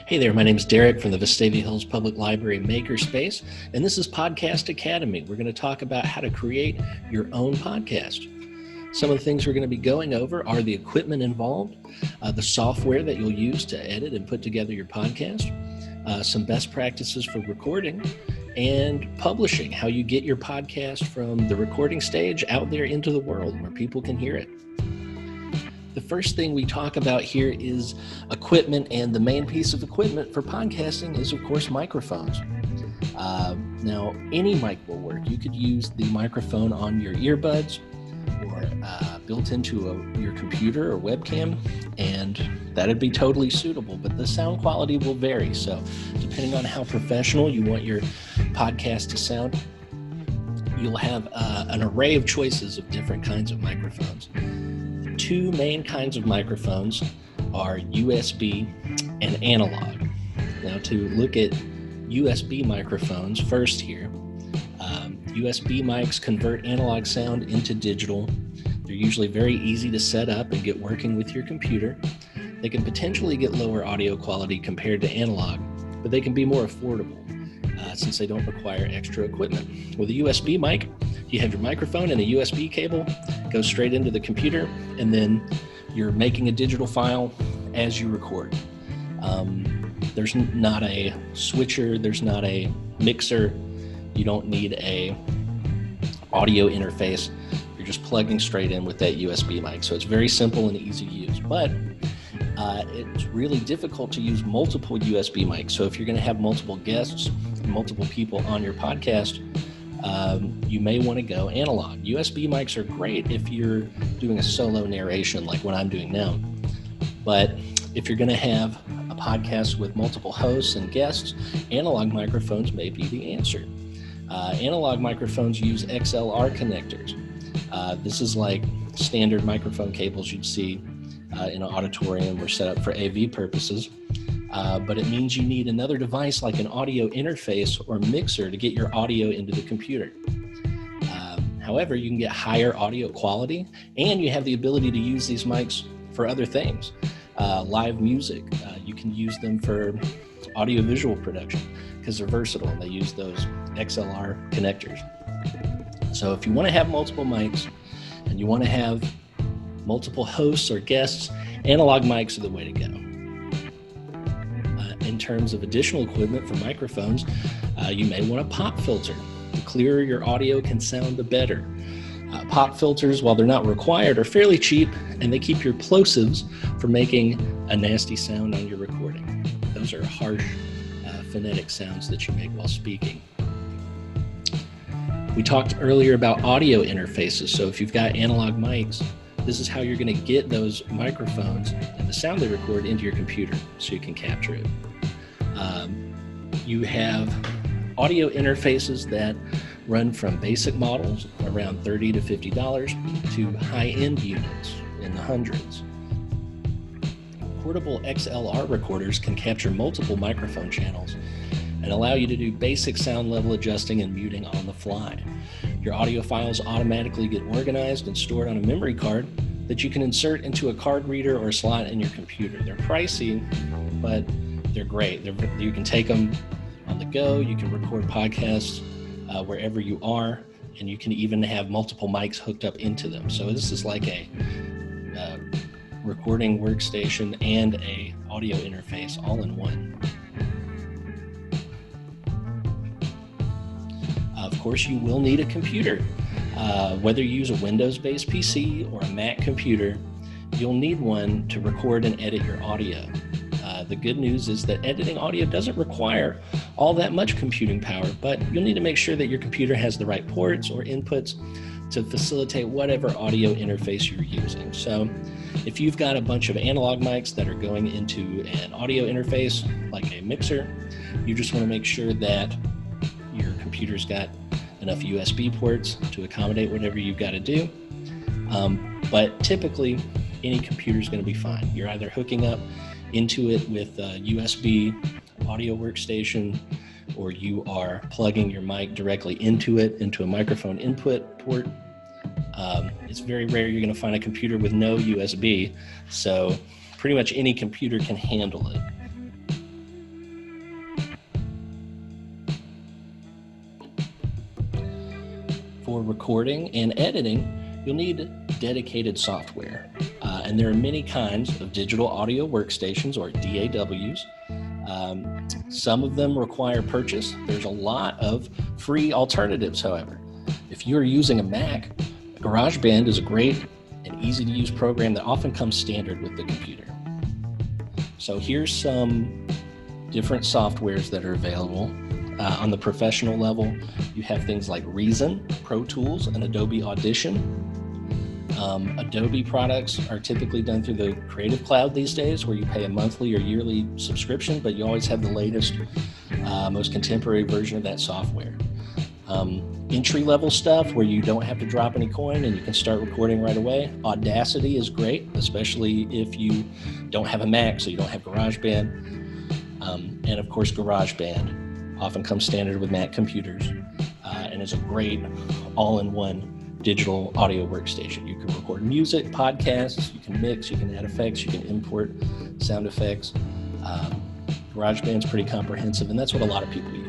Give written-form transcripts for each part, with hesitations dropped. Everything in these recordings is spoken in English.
Hey there, my name is Derek from the Vestavia Hills Public Library Makerspace, and this is Podcast Academy. We're going to talk about how to create your own podcast. Some of the things we're going to be going over are the equipment involved, the software that you'll use to edit and put together your podcast, some best practices for recording, and publishing, how you get your podcast from the recording stage out there into the world where people can hear it. The first thing we talk about here is equipment, and the main piece of equipment for podcasting is, of course, microphones. Now, any mic will work. You could use the microphone on your earbuds or built into your computer or webcam, and that'd be totally suitable, but the sound quality will vary. So depending on how professional you want your podcast to sound, you'll have an array of choices of different kinds of microphones. Two main kinds of microphones are USB and analog. Now, to look at USB microphones first here, USB mics convert analog sound into digital. They're usually very easy to set up and get working with your computer. They can potentially get lower audio quality compared to analog, but they can be more affordable since they don't require extra equipment. With a USB mic, you have your microphone and a USB cable, goes straight into the computer, and then you're making a digital file as you record. There's not a switcher, there's not a mixer, you don't need a audio interface. You're just plugging straight in with that USB mic. So it's very simple and easy to use, but it's really difficult to use multiple USB mics. So if you're going to have multiple guests, multiple people on your podcast, you may want to go analog. USB mics are great if you're doing a solo narration like what I'm doing now. But if you're going to have a podcast with multiple hosts and guests, analog microphones may be the answer. Analog microphones use XLR connectors. This is like standard microphone cables you'd see in an auditorium or set up for AV purposes. But it means you need another device like an audio interface or mixer to get your audio into the computer. However, you can get higher audio quality, and you have the ability to use these mics for other things. Live music, you can use them for audio-visual production because they're versatile and they use those XLR connectors. So if you want to have multiple mics and you want to have multiple hosts or guests, analog mics are the way to go. In terms of additional equipment for microphones, you may want a pop filter. The clearer your audio can sound, the better. Pop filters, while they're not required, are fairly cheap, and they keep your plosives from making a nasty sound on your recording. Those are harsh phonetic sounds that you make while speaking. We talked earlier about audio interfaces. So if you've got analog mics, this is how you're going to get those microphones and the sound they record into your computer so you can capture it. You have audio interfaces that run from basic models around $30 to $50 to high-end units in the hundreds. Portable XLR recorders can capture multiple microphone channels and allow you to do basic sound level adjusting and muting on the fly. Your audio files automatically get organized and stored on a memory card that you can insert into a card reader or slot in your computer. They're pricey, but they're great. You can take them on the go. You can record podcasts wherever you are, and you can even have multiple mics hooked up into them. So this is like a recording workstation and a audio interface all in one. Of course, you will need a computer. Whether you use a Windows-based PC or a Mac computer, you'll need one to record and edit your audio. The good news is that editing audio doesn't require all that much computing power, but you'll need to make sure that your computer has the right ports or inputs to facilitate whatever audio interface you're using. So if you've got a bunch of analog mics that are going into an audio interface, like a mixer, you just want to make sure that your computer's got enough USB ports to accommodate whatever you've got to do. But typically, any computer is going to be fine. You're either hooking up into it with a USB audio workstation, or you are plugging your mic directly into it, into a microphone input port. It's very rare you're going to find a computer with no USB. So pretty much any computer can handle it. For recording and editing, you'll need dedicated software. And there are many kinds of digital audio workstations, or DAWs. Some of them require purchase. There's a lot of free alternatives, however. If you're using a Mac, GarageBand is a great and easy-to-use program that often comes standard with the computer. So here's some different softwares that are available. On the professional level, you have things like Reason, Pro Tools, and Adobe Audition. Adobe products are typically done through the Creative Cloud these days, where you pay a monthly or yearly subscription, but you always have the latest, most contemporary version of that software. Entry-level stuff where you don't have to drop any coin and you can start recording right away. Audacity is great, especially if you don't have a Mac, so you don't have GarageBand. And of course, GarageBand often comes standard with Mac computers, and is a great all-in-one digital audio workstation. You can record music, podcasts, you can mix, you can add effects, you can import sound effects. GarageBand's pretty comprehensive, and that's what a lot of people use.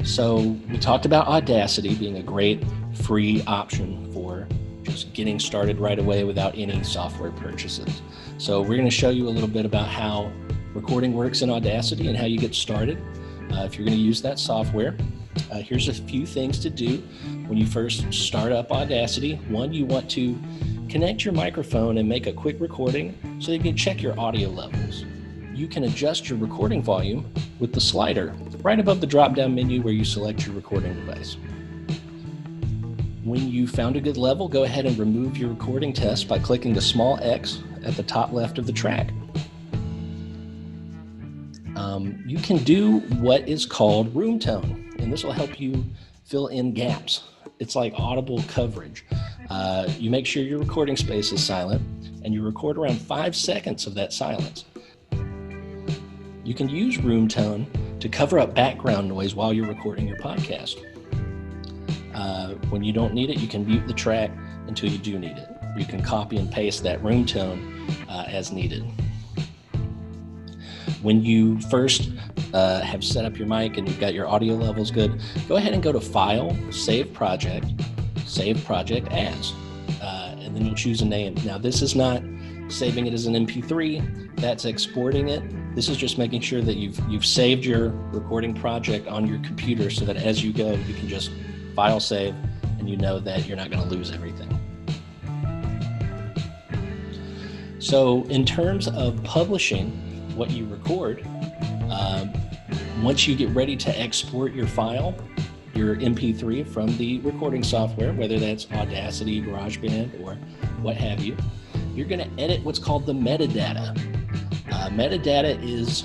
So we talked about Audacity being a great free option for just getting started right away without any software purchases. So we're going to show you a little bit about how recording works in Audacity and how you get started if you're going to use that software. Here's a few things to do when you first start up Audacity. One, you want to connect your microphone and make a quick recording so you can check your audio levels. You can adjust your recording volume with the slider right above the drop-down menu where you select your recording device. When you found a good level, go ahead and remove your recording test by clicking the small X at the top left of the track. You can do what is called room tone, and this will help you fill in gaps. It's like audible coverage. You make sure your recording space is silent, and you record around 5 seconds of that silence. You can use room tone to cover up background noise while you're recording your podcast. When you don't need it, you can mute the track until you do need it. You can copy and paste that room tone as needed. When you first have set up your mic and you've got your audio levels good, go ahead and go to File, Save Project As, and then you'll choose a name. Now, this is not saving it as an MP3, that's exporting it. This is just making sure that you've saved your recording project on your computer so that as you go, you can just file save and you know that you're not going to lose everything. So in terms of publishing what you record, once you get ready to export your file, your MP3 from the recording software, whether that's Audacity, GarageBand, or what have you, you're going to edit what's called the metadata. Metadata is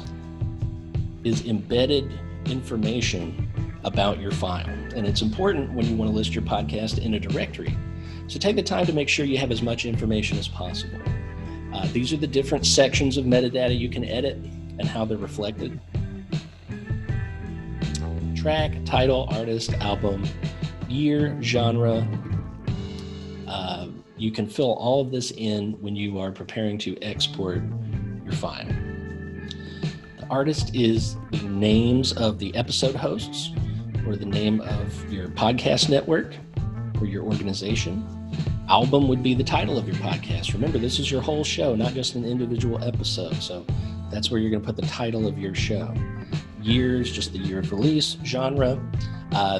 embedded information about your file, and it's important when you want to list your podcast in a directory. So take the time to make sure you have as much information as possible. These are the different sections of metadata you can edit and how they're reflected. Track, title, artist, album, year, genre. You can fill all of this in when you are preparing to export your file. The artist is the names of the episode hosts, or the name of your podcast network or your organization. Album would be the title of your podcast. Remember, this is your whole show, not just an individual episode. So that's where you're going to put the title of your show. Years, just the year of release. Genre,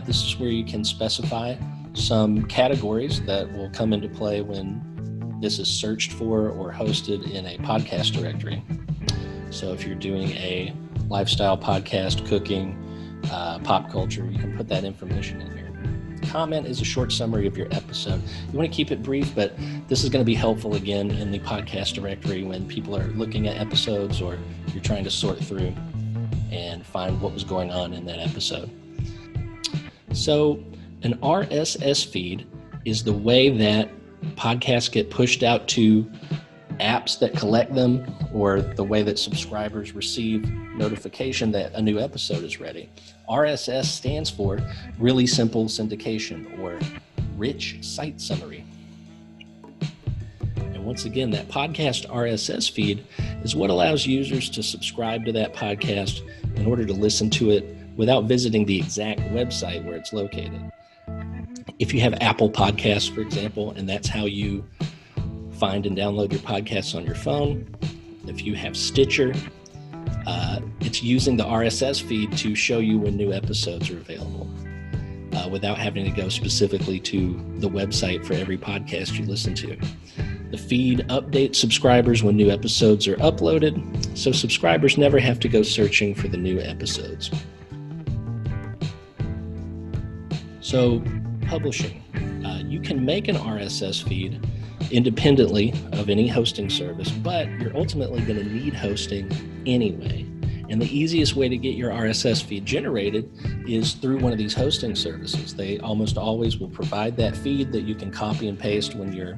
this is where you can specify some categories that will come into play when this is searched for or hosted in a podcast directory. So if you're doing a lifestyle podcast, cooking, pop culture, you can put that information in here. Comment is a short summary of your episode. You want to keep it brief, but this is going to be helpful again in the podcast directory when people are looking at episodes or you're trying to sort through and find what was going on in that episode. So an RSS feed is the way that podcasts get pushed out to apps that collect them, or the way that subscribers receive notification that a new episode is ready. RSS stands for Really Simple Syndication, or Rich Site Summary. once again, that podcast RSS feed is what allows users to subscribe to that podcast in order to listen to it without visiting the exact website where it's located. If you have Apple Podcasts, for example, and that's how you find and download your podcasts on your phone, if you have Stitcher, it's using the RSS feed to show you when new episodes are available without having to go specifically to the website for every podcast you listen to. The feed updates subscribers when new episodes are uploaded, so subscribers never have to go searching for the new episodes. So, publishing. You can make an RSS feed independently of any hosting service, but you're ultimately going to need hosting anyway. And the easiest way to get your RSS feed generated is through one of these hosting services. They almost always will provide that feed that you can copy and paste when you're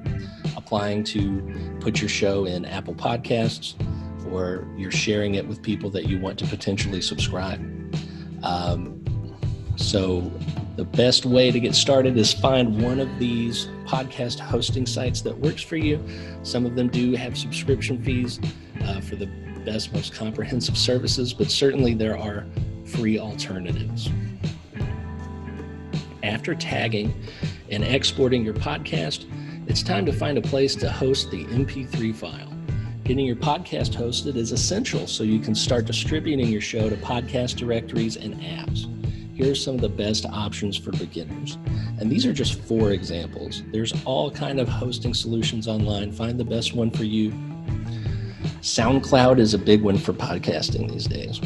applying to put your show in Apple Podcasts, or you're sharing it with people that you want to potentially subscribe. So the best way to get started is find one of these podcast hosting sites that works for you. Some of them do have subscription fees for the best, most comprehensive services, but certainly there are free alternatives. After tagging and exporting your podcast, it's time to find a place to host the MP3 file. Getting your podcast hosted is essential so you can start distributing your show to podcast directories and apps. Here are some of the best options for beginners. And these are just 4 examples. There's all kind of hosting solutions online. Find the best one for you. SoundCloud is a big one for podcasting these days.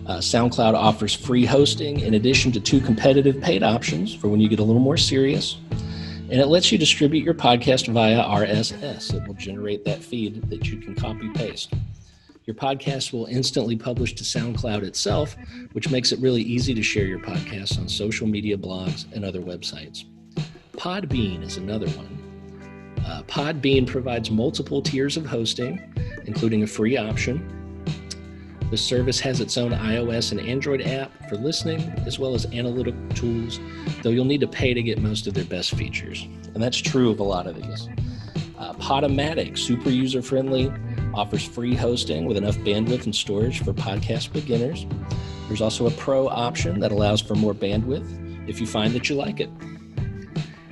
SoundCloud offers free hosting in addition to 2 competitive paid options for when you get a little more serious. And it lets you distribute your podcast via RSS. It will generate that feed that you can copy paste. Your podcast will instantly publish to SoundCloud itself, which makes it really easy to share your podcasts on social media, blogs, and other websites. Podbean is another one. Podbean provides multiple tiers of hosting, including a free option. The service has its own iOS and Android app for listening, as well as analytical tools, though you'll need to pay to get most of their best features. And that's true of a lot of these. Podomatic, super user-friendly, offers free hosting with enough bandwidth and storage for podcast beginners. There's also a pro option that allows for more bandwidth if you find that you like it.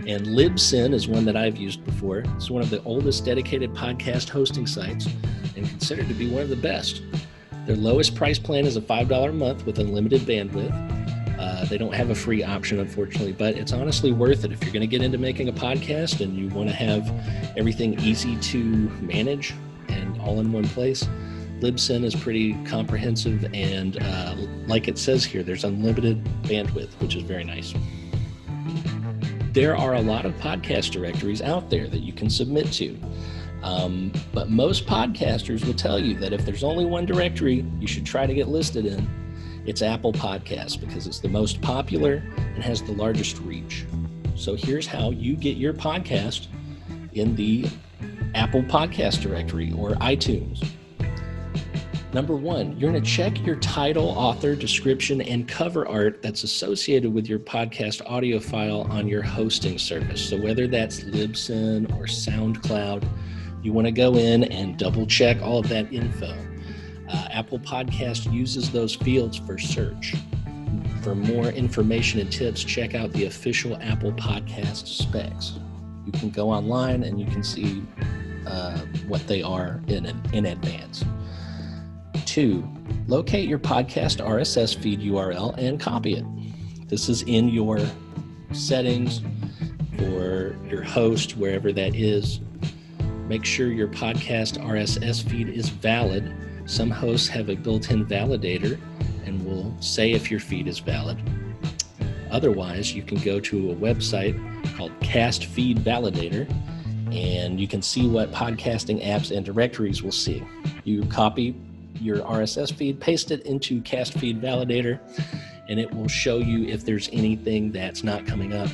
And Libsyn is one that I've used before. It's one of the oldest dedicated podcast hosting sites and considered to be one of the best. Their lowest price plan is a $5 a month with unlimited bandwidth. They don't have a free option, unfortunately, but it's honestly worth it if you're going to get into making a podcast and you want to have everything easy to manage and all in one place. Libsyn is pretty comprehensive, and like it says here, there's unlimited bandwidth, which is very nice. There are a lot of podcast directories out there that you can submit to, but most podcasters will tell you that if there's only one directory you should try to get listed in, it's Apple Podcasts, because it's the most popular and has the largest reach. So here's how you get your podcast in the Apple Podcast directory or iTunes. Number 1, you're going to check your title, author, description, and cover art that's associated with your podcast audio file on your hosting service. So whether that's Libsyn or SoundCloud, you want to go in and double check all of that info. Apple Podcast uses those fields for search. For more information and tips, check out the official Apple Podcast specs. You can go online and you can see what they are in advance. 2, locate your podcast RSS feed URL and copy it. This is in your settings for your host, wherever that is. Make sure your podcast RSS feed is valid. Some hosts have a built-in validator and will say if your feed is valid. Otherwise, you can go to a website called Cast Feed Validator, and you can see what podcasting apps and directories will see. You copy your RSS feed, paste it into Cast Feed Validator, and it will show you if there's anything that's not coming up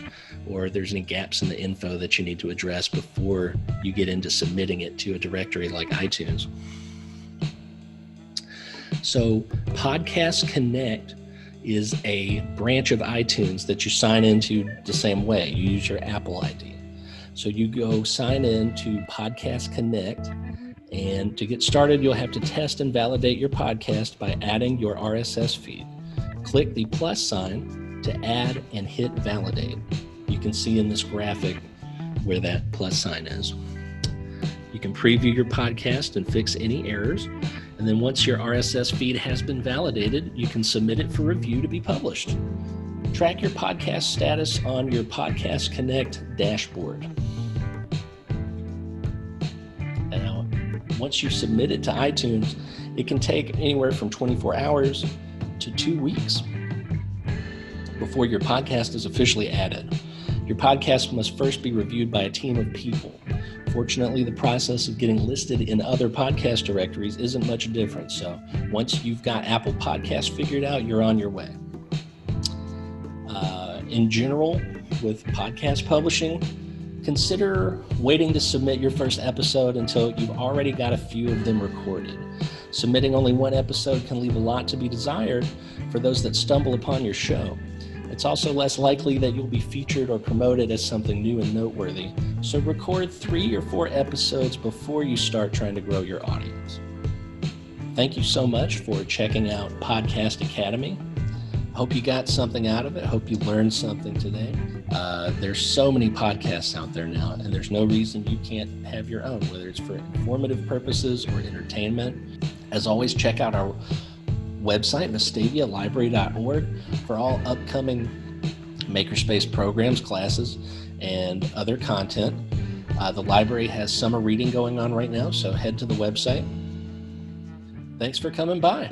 or there's any gaps in the info that you need to address before you get into submitting it to a directory like iTunes. So Podcast Connect is a branch of iTunes that you sign into the same way. You use your Apple ID. So you go sign in to Podcast Connect, and to get started, you'll have to test and validate your podcast by adding your RSS feed. Click the plus sign to add and hit validate. You can see in this graphic where that plus sign is. You can preview your podcast and fix any errors. And then once your RSS feed has been validated, you can submit it for review to be published. Track your podcast status on your Podcast Connect dashboard. Now, once you submit it to iTunes, it can take anywhere from 24 hours to 2 weeks before your podcast is officially added. Your podcast must first be reviewed by a team of people. Fortunately, the process of getting listed in other podcast directories isn't much different. So once you've got Apple Podcasts figured out, you're on your way. In general, with podcast publishing, consider waiting to submit your first episode until you've already got a few of them recorded. Submitting only one episode can leave a lot to be desired for those that stumble upon your show. It's also less likely that you'll be featured or promoted as something new and noteworthy. So record 3 or 4 episodes before you start trying to grow your audience. Thank you so much for checking out Podcast Academy. Hope you got something out of it. Hope you learned something today. There's so many podcasts out there now, and there's no reason you can't have your own, whether it's for informative purposes or entertainment. As always, check out our website, vestavialibrary.org, for all upcoming Makerspace programs, classes, and other content. The library has summer reading going on right now, so head to the website. Thanks for coming by.